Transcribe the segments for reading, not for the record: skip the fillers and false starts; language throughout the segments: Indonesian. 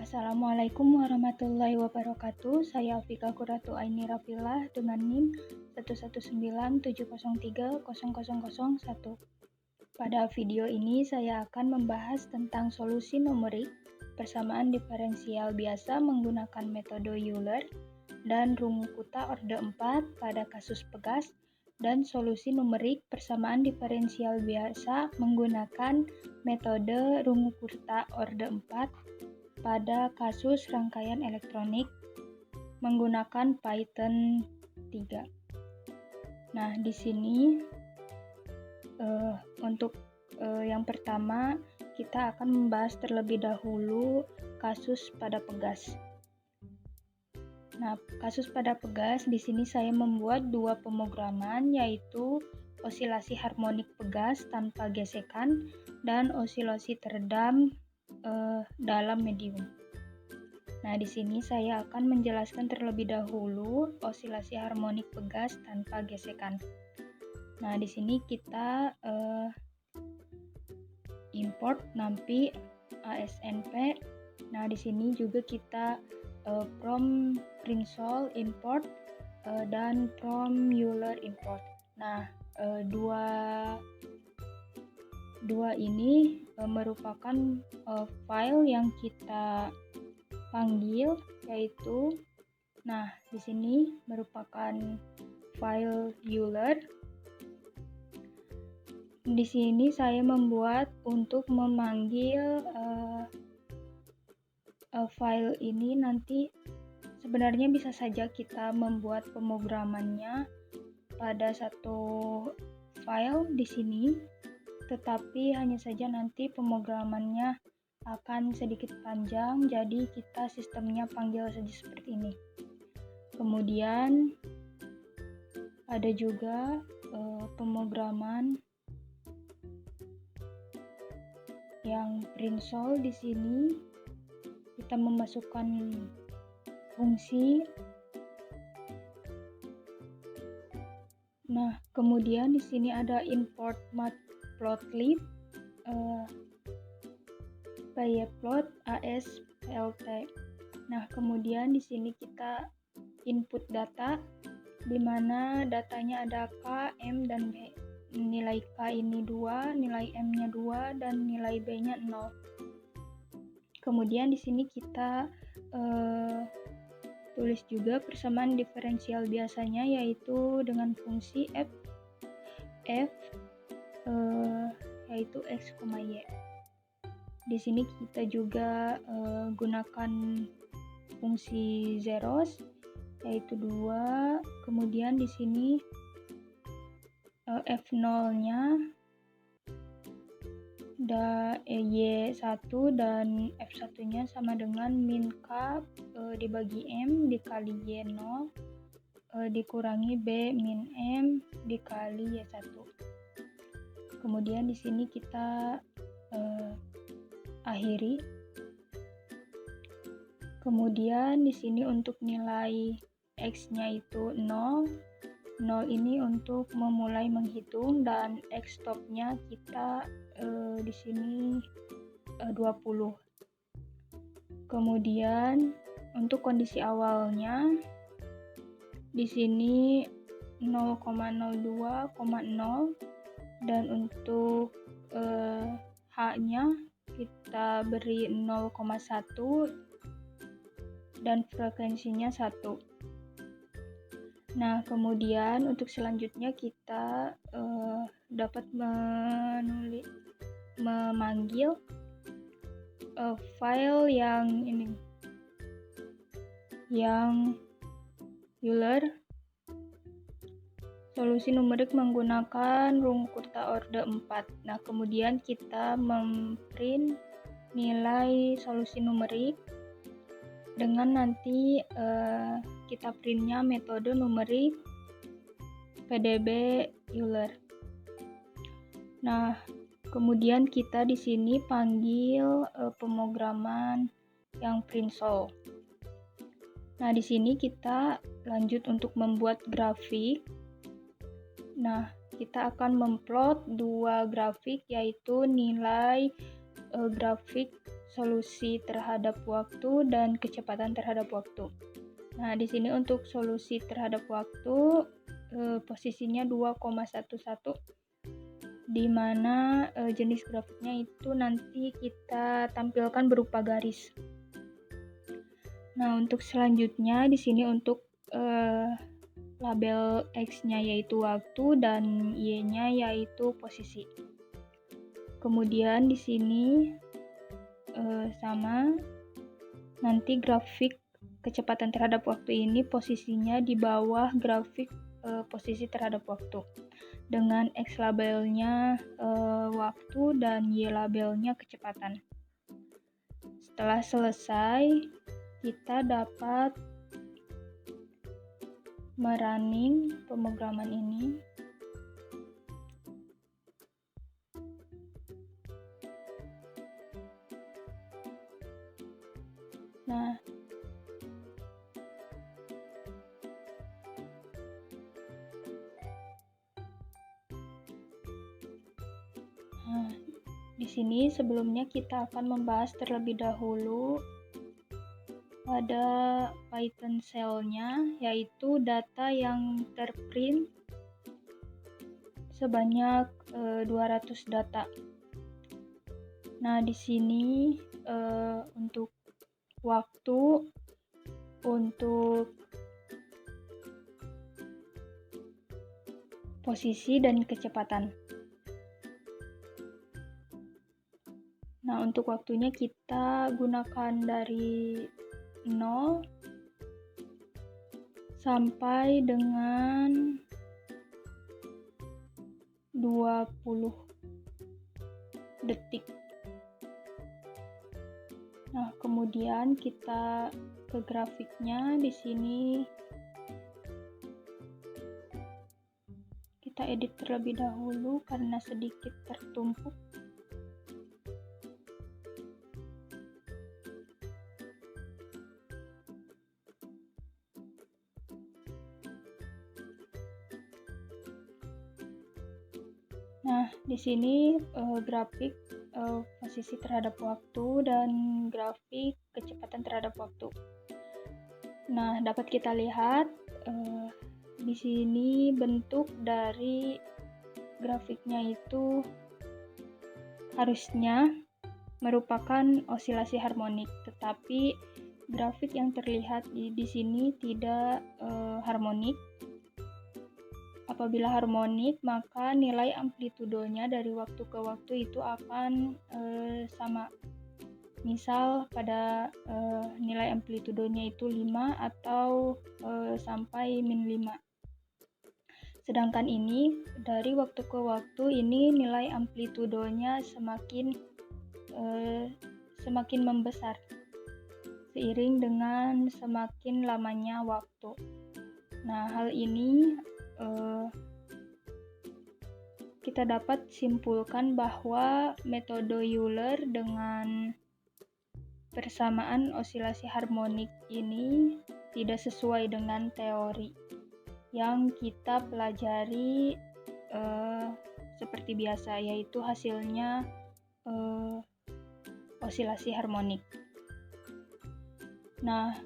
Assalamualaikum warahmatullahi wabarakatuh. Saya Alfika Kuratu Aini Rafilah dengan NIM 11970300001. Pada video ini saya akan membahas tentang solusi numerik persamaan diferensial biasa menggunakan metode Euler dan Runge-Kutta orde 4 pada kasus pegas, dan solusi numerik persamaan diferensial biasa menggunakan metode Runge-Kutta orde 4 pada kasus rangkaian elektronik menggunakan Python 3. Nah, di sini untuk yang pertama kita akan membahas terlebih dahulu kasus pada pegas. Nah, kasus pada pegas di sini saya membuat dua pemrograman, yaitu osilasi harmonik pegas tanpa gesekan dan osilasi teredam dalam medium. Nah, di sini saya akan menjelaskan terlebih dahulu osilasi harmonik pegas tanpa gesekan. Nah, di sini kita import NumPy ASNP. Nah, di sini juga kita from Princeol import dan from Euler import. Nah, dua ini merupakan file yang kita panggil, yaitu di sini merupakan file Euler. Di sini saya membuat untuk memanggil file ini, nanti sebenarnya bisa saja kita membuat pemrogramannya pada satu file di sini, tetapi hanya saja nanti pemrogramannya akan sedikit panjang, jadi kita sistemnya panggil saja seperti ini. Kemudian ada juga pemrograman yang Princeol. Di sini kita memasukkan fungsi. Nah, kemudian di sini ada import matplotlib pyplot ASPLT. Nah, kemudian di sini kita input data, di mana datanya ada K, M, dan B. Nilai K ini 2, nilai M-nya 2, dan nilai B-nya 0. Kemudian di sini kita tulis juga persamaan diferensial biasanya, yaitu dengan fungsi f yaitu x, y. Di sini kita juga gunakan fungsi zeros, yaitu 2. Kemudian di sini f0-nya y1 dan f1-nya sama dengan min k dibagi m dikali y0 dikurangi b min m dikali y1. Kemudian di sini kita akhiri. Kemudian di sini untuk nilai x-nya itu 0. 0 ini untuk memulai menghitung, dan x stop-nya kita di sini 20. Kemudian untuk kondisi awalnya di sini 0,02,0, dan untuk h-nya kita beri 0,1 dan frekuensinya 1. Nah, kemudian untuk selanjutnya kita dapat memanggil file yang ini, yang Euler, solusi numerik menggunakan Runge-Kutta orde 4. Nah, kemudian kita memprint nilai solusi numerik dengan nanti kita printnya metode numerik PDB Euler. Nah, kemudian kita di sini panggil pemrograman yang Princeol. Nah, di sini kita lanjut untuk membuat grafik. Nah, kita akan memplot dua grafik, yaitu nilai grafik solusi terhadap waktu dan kecepatan terhadap waktu. Nah, di sini untuk solusi terhadap waktu posisinya 2,11, di mana jenis grafiknya itu nanti kita tampilkan berupa garis. Nah, untuk selanjutnya di sini untuk label X-nya yaitu waktu dan Y-nya yaitu posisi. Kemudian di sini sama, nanti grafik kecepatan terhadap waktu ini posisinya di bawah grafik posisi terhadap waktu, dengan X labelnya waktu dan Y labelnya kecepatan. Setelah selesai, kita dapat merunning pemrograman ini. Nah, di sini sebelumnya kita akan membahas terlebih dahulu pada Python cell-nya, yaitu data yang terprint sebanyak 200 data. Nah, di sini untuk waktu, untuk posisi dan kecepatan. Nah, untuk waktunya kita gunakan dari 0 sampai dengan 20 detik. Nah, kemudian kita ke grafiknya. Di sini kita edit terlebih dahulu karena sedikit tertumpuk. Nah, di sini grafik posisi terhadap waktu dan grafik kecepatan terhadap waktu. Nah, dapat kita lihat di sini bentuk dari grafiknya itu harusnya merupakan osilasi harmonik, tetapi grafik yang terlihat di sini tidak harmonik. Apabila harmonik, maka nilai amplitudonya dari waktu ke waktu itu akan sama. Misal pada nilai amplitudonya itu 5 atau sampai min 5. Sedangkan ini dari waktu ke waktu ini nilai amplitudonya semakin membesar seiring dengan semakin lamanya waktu. Nah, hal ini kita dapat simpulkan bahwa metode Euler dengan persamaan osilasi harmonik ini tidak sesuai dengan teori yang kita pelajari seperti biasa, yaitu hasilnya osilasi harmonik. Nah,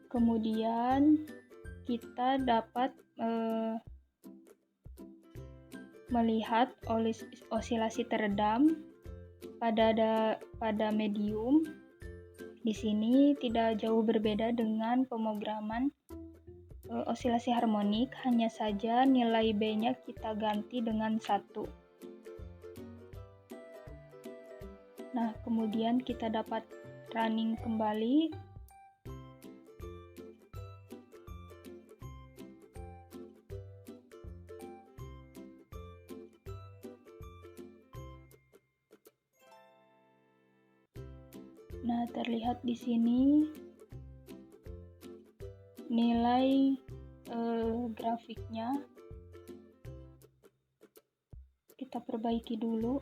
kemudian kita dapat melihat osilasi teredam pada medium. Di sini tidak jauh berbeda dengan pemrograman osilasi harmonik, hanya saja nilai B-nya kita ganti dengan 1. Nah, kemudian kita dapat running kembali. Nah, terlihat di sini nilai grafiknya. Kita perbaiki dulu.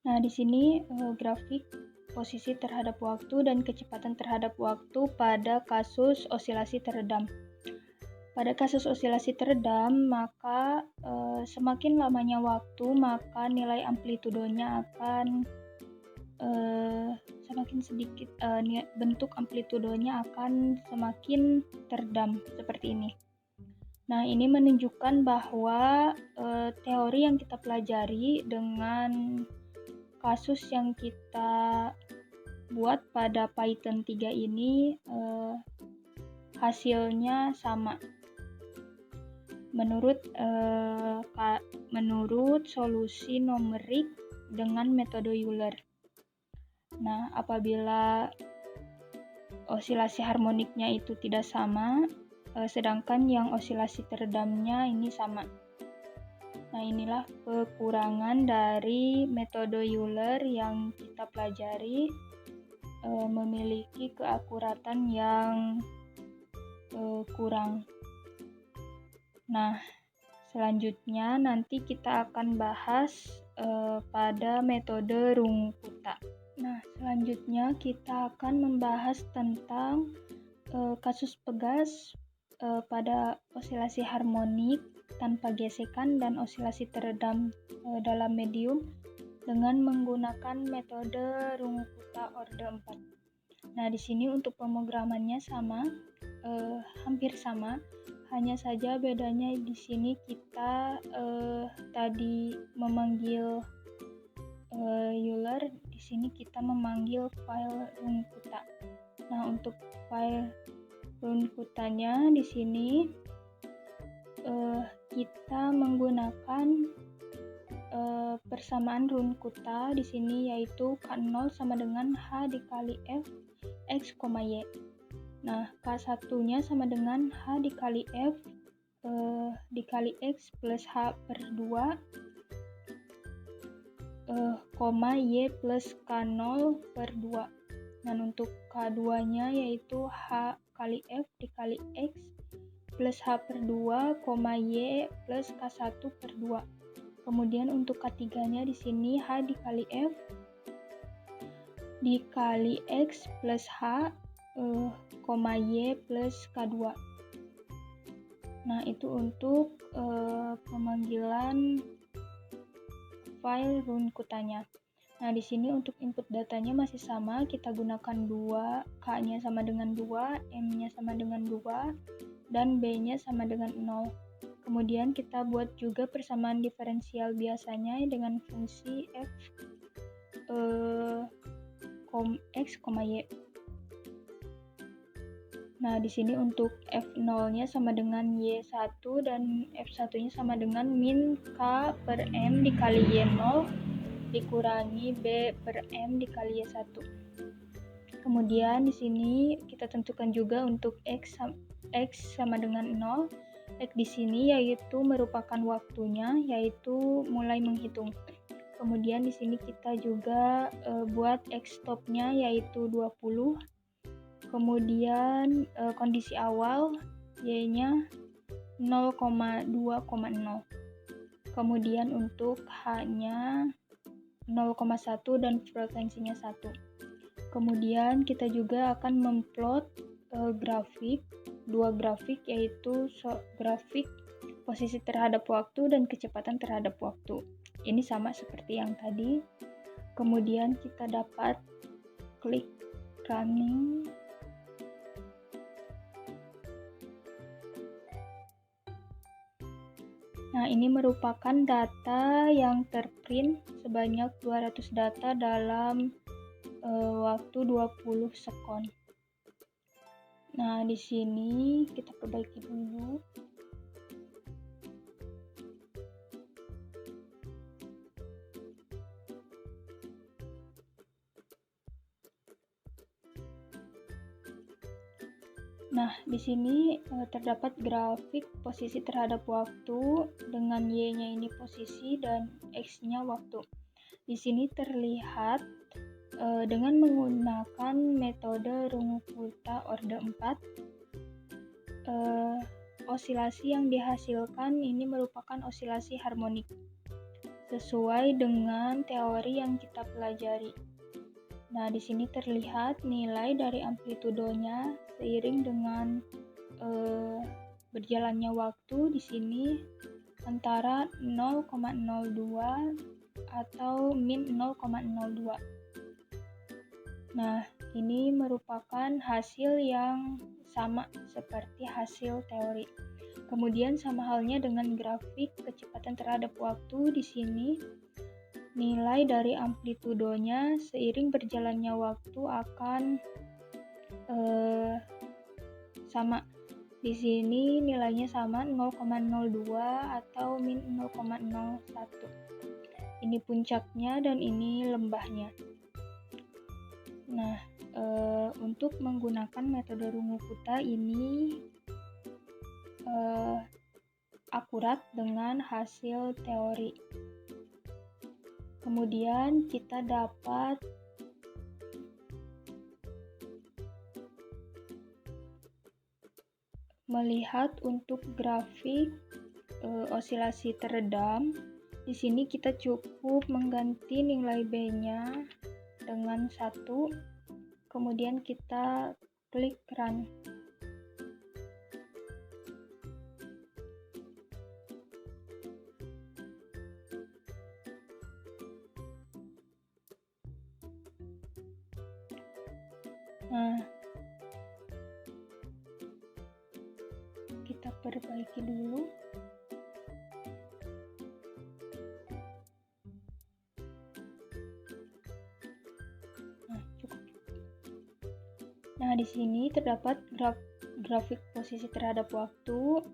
Nah, di sini grafik posisi terhadap waktu dan kecepatan terhadap waktu pada kasus osilasi teredam. Pada kasus osilasi teredam, maka semakin lamanya waktu, maka nilai amplitudonya akan semakin sedikit, bentuk amplitudonya akan semakin teredam seperti ini. Nah, ini menunjukkan bahwa teori yang kita pelajari dengan kasus yang kita buat pada Python 3 ini hasilnya sama. Menurut solusi numerik dengan metode Euler. Nah, apabila osilasi harmoniknya itu tidak sama, sedangkan yang osilasi teredamnya ini sama. Nah, inilah kekurangan dari metode Euler yang kita pelajari, memiliki keakuratan yang kurang. Nah, selanjutnya nanti kita akan bahas pada metode Runge-Kutta. Nah, selanjutnya kita akan membahas tentang kasus pegas pada osilasi harmonik tanpa gesekan dan osilasi teredam dalam medium dengan menggunakan metode Runge-Kutta orde 4. Nah, di sini untuk pemrogramannya sama, hampir sama. Hanya saja bedanya di sini kita tadi memanggil Euler, di sini kita memanggil file Runge-Kutta. Nah, untuk file Runge-Kuttanya di sini kita menggunakan persamaan Runge-Kutta di sini yaitu K0 sama dengan H dikali F X, Y. Nah, K1-nya sama dengan H dikali F dikali X plus H per 2, Y plus K0 per 2. Dan untuk K2-nya yaitu H kali F dikali X plus H per 2, Y plus K1 per 2. Kemudian untuk K3-nya di sini H dikali F dikali X plus H, Y plus K2. Nah, itu untuk pemanggilan file Runge-Kuttanya. Nah, di sini untuk input datanya masih sama, kita gunakan 2, K-nya sama dengan 2, M-nya sama dengan 2, dan B-nya sama dengan 0. Kemudian kita buat juga persamaan diferensial biasanya dengan fungsi f X, Y. Nah, di sini untuk F0-nya sama dengan Y1 dan F1-nya sama dengan min K per M dikali Y0 dikurangi B per M dikali Y1. Kemudian di sini kita tentukan juga untuk X sama dengan 0. X di sini yaitu merupakan waktunya, yaitu mulai menghitung. Kemudian di sini kita juga buat X stop-nya yaitu 20. Kemudian kondisi awal Y-nya 0,2,0. Kemudian untuk H-nya 0,1 dan frekuensinya 1. Kemudian kita juga akan memplot dua grafik yaitu grafik posisi terhadap waktu dan kecepatan terhadap waktu. Ini sama seperti yang tadi. Kemudian kita dapat klik running. Nah, ini merupakan data yang terprint sebanyak 200 data dalam waktu 20 sekon. Nah, di sini kita perbaiki dulu. Nah, di sini terdapat grafik posisi terhadap waktu dengan Y-nya ini posisi dan X-nya waktu. Di sini terlihat dengan menggunakan metode Runge-Kutta orde 4, osilasi yang dihasilkan ini merupakan osilasi harmonik sesuai dengan teori yang kita pelajari. Nah, di sini terlihat nilai dari amplitudonya seiring dengan berjalannya waktu di sini antara 0,02 atau min 0,02. Nah, ini merupakan hasil yang sama seperti hasil teori. Kemudian sama halnya dengan grafik kecepatan terhadap waktu di sini, nilai dari amplitudonya seiring berjalannya waktu akan sama. Di sini nilainya sama 0,02 atau min 0,01. Ini puncaknya dan ini lembahnya. Nah, untuk menggunakan metode Rungu-Kutta ini akurat dengan hasil teori. Kemudian kita dapat melihat untuk grafik osilasi teredam. Di sini kita cukup mengganti nilai B-nya dengan 1, kemudian kita klik run. Nah, kita perbaiki dulu. Nah, cukup. Nah, di sini terdapat grafik posisi terhadap waktu,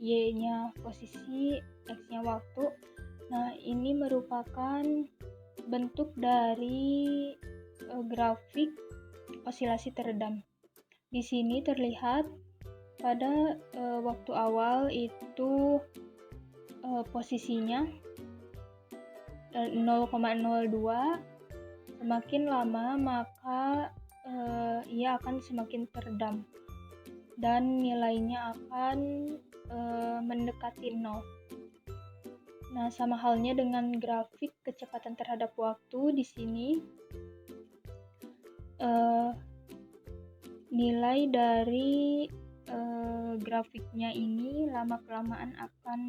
Y-nya posisi, X-nya waktu. Nah, ini merupakan bentuk dari grafik osilasi teredam. Di sini terlihat pada waktu awal itu posisinya 0,02, semakin lama maka ia akan semakin teredam dan nilainya akan mendekati 0. Nah, sama halnya dengan grafik kecepatan terhadap waktu di sini. Nilai dari grafiknya ini lama-kelamaan akan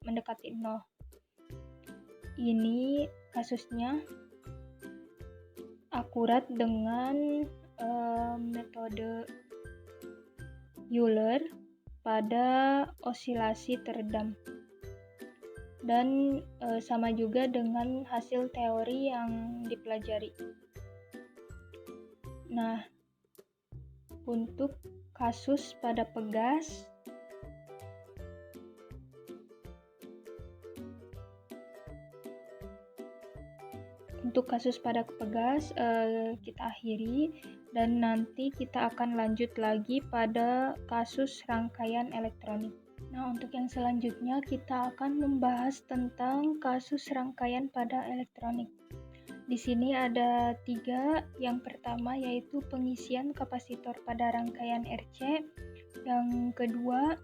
mendekati 0. Ini kasusnya akurat dengan metode Euler pada osilasi teredam. Dan sama juga dengan hasil teori yang dipelajari. Nah, untuk kasus pada pegas, kita akhiri dan nanti kita akan lanjut lagi pada kasus rangkaian elektronik. Nah, untuk yang selanjutnya kita akan membahas tentang kasus rangkaian pada elektronik. Di sini ada 3. Yang pertama yaitu pengisian kapasitor pada rangkaian RC. Yang kedua,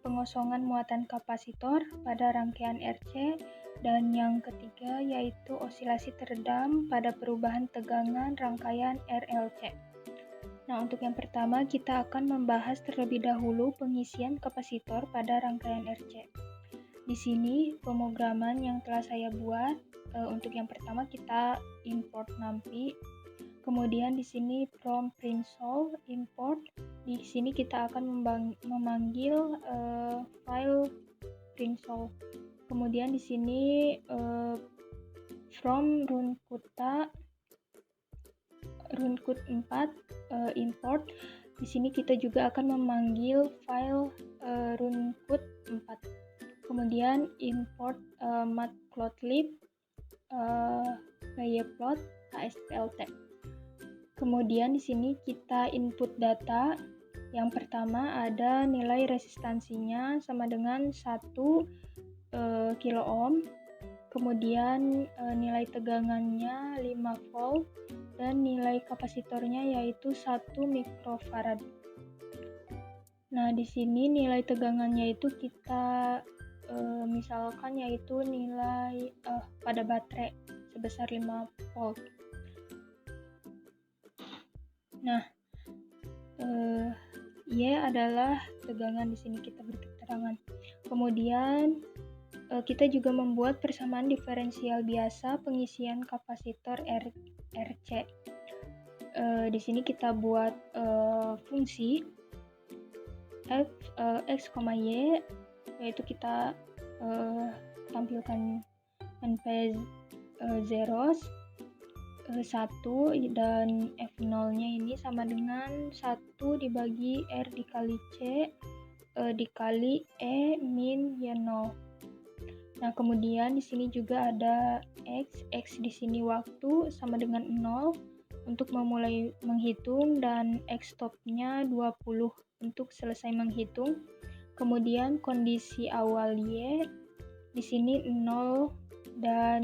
pengosongan muatan kapasitor pada rangkaian RC. Dan yang ketiga yaitu osilasi teredam pada perubahan tegangan rangkaian RLC. Nah, untuk yang pertama kita akan membahas terlebih dahulu pengisian kapasitor pada rangkaian RC. Di sini pemrograman yang telah saya buat, untuk yang pertama kita import NumPy. Kemudian di sini from printsolve import. Di sini kita akan memanggil file printsolve. Kemudian di sini from Rungu-Kutta Rungu-Kutta 4 import. Di sini kita juga akan memanggil file Rungu-Kutta 4. Kemudian import matplotlib pyplot ASPLT. Kemudian di sini kita input data. Yang pertama ada nilai resistansinya sama dengan 1 kilo ohm. Kemudian nilai tegangannya 5 volt dan nilai kapasitornya yaitu 1 mikrofarad. Nah, di sini nilai tegangannya itu kita misalkan yaitu nilai pada baterai sebesar 5 volt. Nah, Y adalah tegangan, di sini kita beri keterangan. Kemudian kita juga membuat persamaan diferensial biasa pengisian kapasitor RC. Di sini kita buat fungsi f x, y, yaitu kita tampilkan np zeros 1 dan f0 nya ini sama dengan 1 dibagi r dikali c dikali e min y0. Nah, kemudian di sini juga ada x di sini waktu sama dengan 0 untuk memulai menghitung, dan x stop-nya 20 untuk selesai menghitung. Kemudian kondisi awal y di sini 0 dan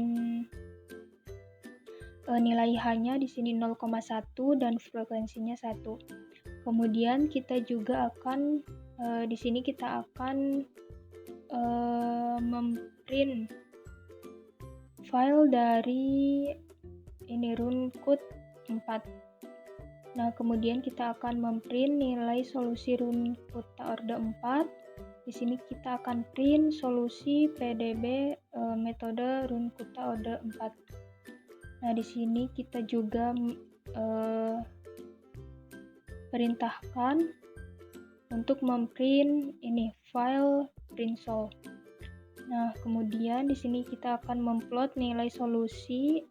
nilai H-nya di sini 0,1 dan frekuensinya 1. Kemudian kita juga akan di sini kita akan memprint file dari ini runcode 4. Nah, kemudian kita akan memprint nilai solusi runcode orde 4. Di sini kita akan print solusi PDB metode runcode orde 4. Nah, di sini kita juga perintahkan untuk memprint ini file printsol. Nah, kemudian di sini kita akan memplot nilai solusi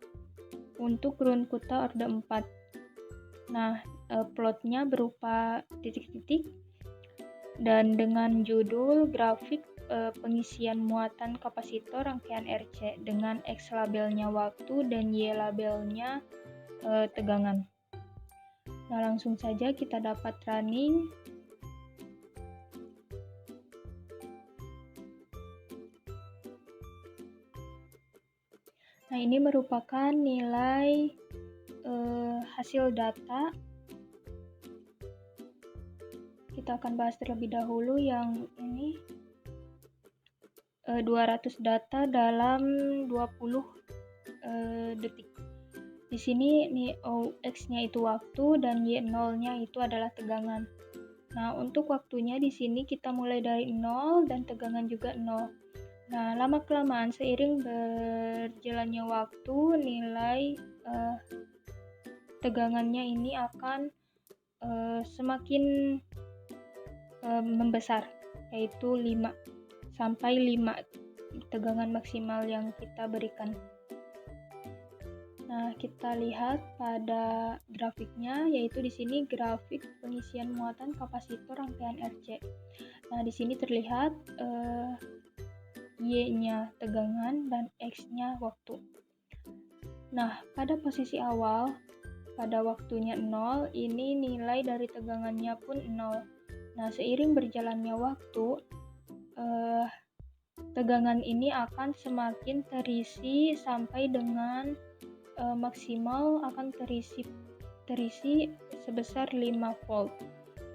untuk runcode orde 4. Nah, plotnya berupa titik-titik dan dengan judul grafik pengisian muatan kapasitor rangkaian RC dengan X labelnya waktu dan Y labelnya tegangan. Nah, langsung saja kita dapat running. Nah, ini merupakan nilai hasil data. Kita akan bahas terlebih dahulu yang ini 200 data dalam 20 detik. Di sini nih X-nya itu waktu dan Y0-nya itu adalah tegangan. Nah, untuk waktunya di sini kita mulai dari 0 dan tegangan juga 0. Nah, lama-kelamaan seiring berjalannya waktu, nilai tegangannya ini akan semakin membesar, yaitu 5 sampai 5 tegangan maksimal yang kita berikan. Nah, kita lihat pada grafiknya, yaitu di sini grafik pengisian muatan kapasitor rangkaian RC. Nah, di sini terlihat Y-nya tegangan dan X-nya waktu. Nah, pada posisi awal, pada waktunya 0, ini nilai dari tegangannya pun 0. Nah, seiring berjalannya waktu, tegangan ini akan semakin terisi sampai dengan maksimal akan terisi sebesar 5 volt.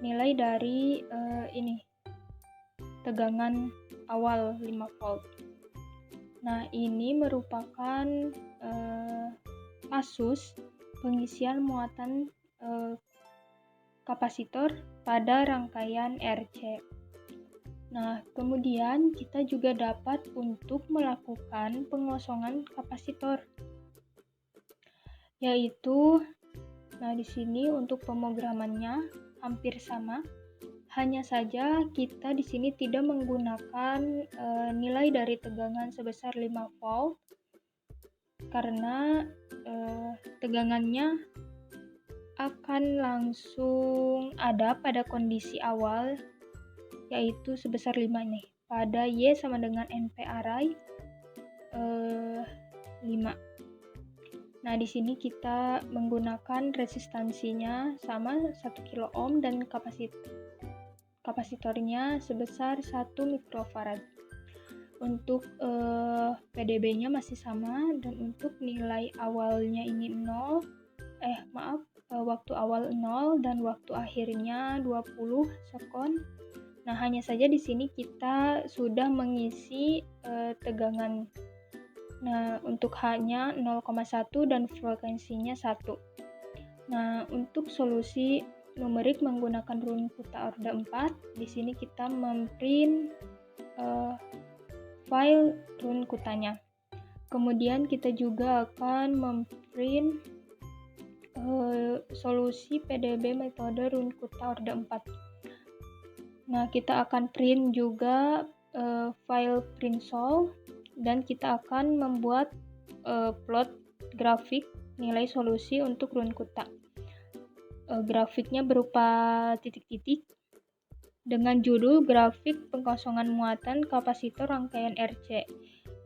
Nilai dari ini tegangan awal 5 volt. Nah, ini merupakan kasus pengisian muatan kapasitor pada rangkaian RC. Nah, kemudian kita juga dapat untuk melakukan pengosongan kapasitor, yaitu nah di sini untuk pemrogramannya hampir sama. Hanya saja kita di sini tidak menggunakan nilai dari tegangan sebesar 5 volt karena tegangannya akan langsung ada pada kondisi awal, yaitu sebesar 5 nih. Pada Y sama dengan NP array 5. Nah, di sini kita menggunakan resistansinya sama 1 kilo ohm dan kapasitornya sebesar 1 mikrofarad. Untuk PDB-nya masih sama, dan untuk nilai awalnya ini 0, waktu awal 0 dan waktu akhirnya 20 sekon. Nah, hanya saja di sini kita sudah mengisi tegangan. Nah, untuk H-nya 0,1 dan frekuensinya 1. Nah, untuk solusi numerik menggunakan run Kuta orde 4, di sini kita memprint file run Kutanya. Kemudian kita juga akan memprint solusi PDB metode run Kuta orde 4. Nah, kita akan print juga file printsol, dan kita akan membuat plot grafik nilai solusi untuk run Kuta. Grafiknya berupa titik-titik dengan judul grafik pengosongan muatan kapasitor rangkaian RC,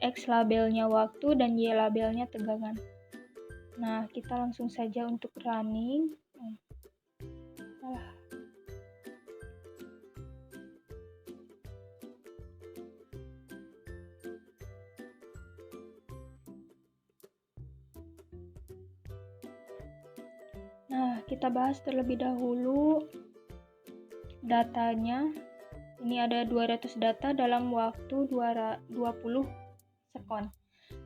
X labelnya waktu dan Y labelnya tegangan. Nah, kita langsung saja untuk running. Nah, kita bahas terlebih dahulu datanya. Ini ada 200 data dalam waktu 20 sekon.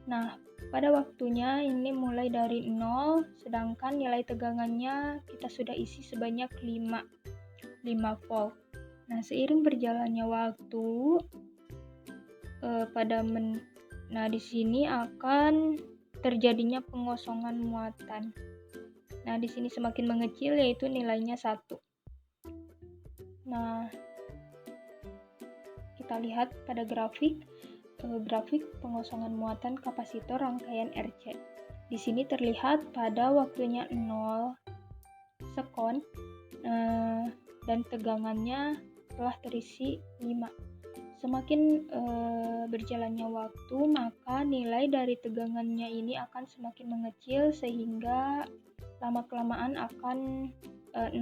Nah, pada waktunya ini mulai dari 0, sedangkan nilai tegangannya kita sudah isi sebanyak 5 volt. Nah, seiring berjalannya waktu nah di sini akan terjadinya pengosongan muatan. Nah, di sini semakin mengecil yaitu nilainya 1. Nah, kita lihat pada grafik pengosongan muatan kapasitor rangkaian RC. Di sini terlihat pada waktunya 0 sekon dan tegangannya telah terisi 5. Semakin berjalannya waktu, maka nilai dari tegangannya ini akan semakin mengecil sehingga lama-kelamaan akan 0.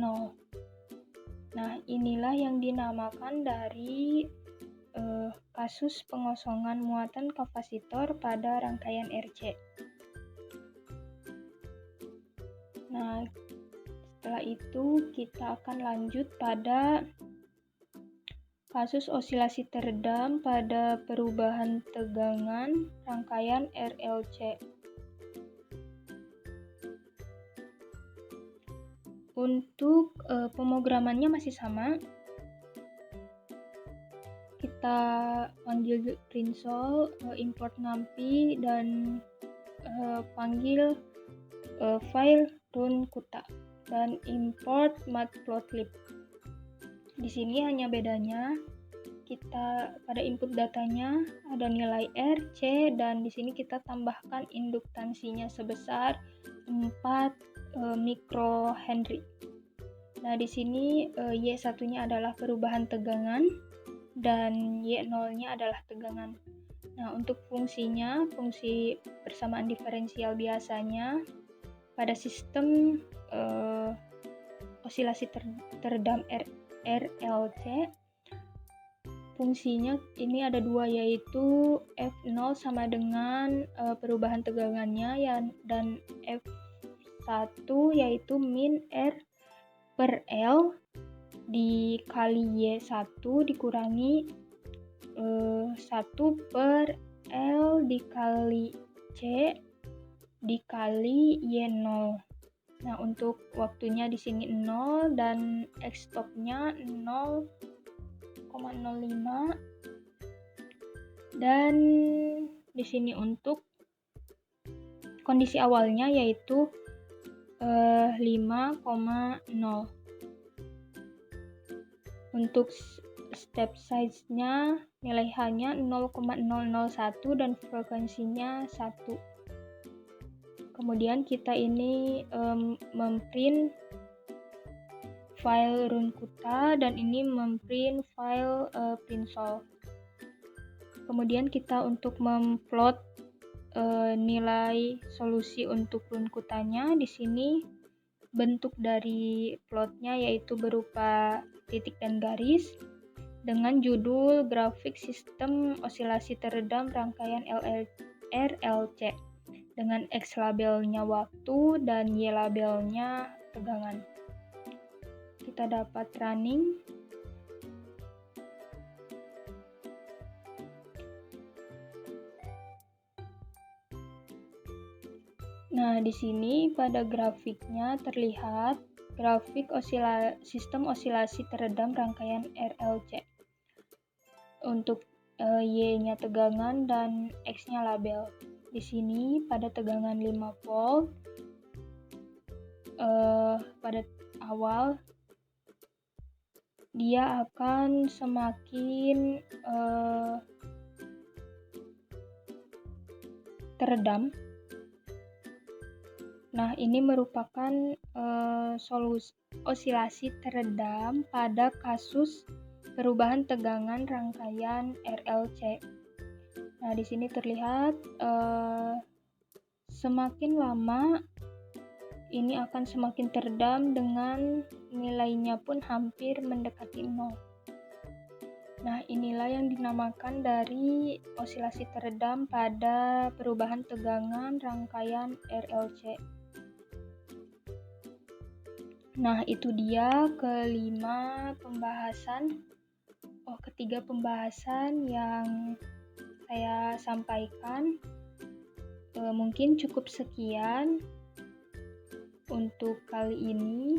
Nah, inilah yang dinamakan dari kasus pengosongan muatan kapasitor pada rangkaian RC. Nah, setelah itu kita akan lanjut pada kasus osilasi teredam pada perubahan tegangan rangkaian RLC. Untuk pemrogramannya masih sama. Kita panggil printsol, import ngampy, dan panggil file run Kuta dan import matplotlib. Di sini hanya bedanya kita pada input datanya ada nilai R, C, dan di sini kita tambahkan induktansinya sebesar 4 mikrohenry. Nah, di sini Y1-nya adalah perubahan tegangan dan Y0-nya adalah tegangan. Nah, untuk fungsinya, fungsi persamaan diferensial biasanya pada sistem osilasi teredam RLC, fungsinya ini ada dua, yaitu F0 sama dengan perubahan tegangannya dan F1 yaitu min R per L dikali Y1 dikurangi 1 per L dikali C dikali Y0. Nah, untuk waktunya di sini 0 dan X stop-nya 0,05, dan di sini untuk kondisi awalnya yaitu 5,0. Untuk step size-nya nilai H-nya 0,001 dan frekuensinya 1. Kemudian kita ini memprint file run Kuta dan ini memprint file printsol. Kemudian kita untuk memplot nilai solusi untuk run Kutanya. Di sini bentuk dari plotnya yaitu berupa titik dan garis dengan judul grafik sistem osilasi teredam rangkaian RLC dengan X labelnya waktu dan Y labelnya tegangan. Kita dapat running. Nah, di sini pada grafiknya terlihat grafik sistem osilasi teredam rangkaian RLC. Untuk Y-nya tegangan dan X-nya label. Di sini pada tegangan 5 volt pada awal dia akan semakin teredam. Nah, ini merupakan solusi osilasi teredam pada kasus perubahan tegangan rangkaian RLC. Nah, di sini terlihat semakin lama ini akan semakin teredam dengan nilainya pun hampir mendekati 0. Nah, inilah yang dinamakan dari osilasi teredam pada perubahan tegangan rangkaian RLC. Nah, itu dia ketiga pembahasan yang saya sampaikan. Mungkin cukup sekian untuk kali ini.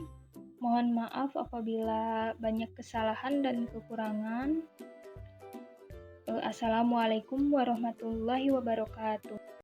Mohon maaf apabila banyak kesalahan dan kekurangan. Assalamualaikum warahmatullahi wabarakatuh.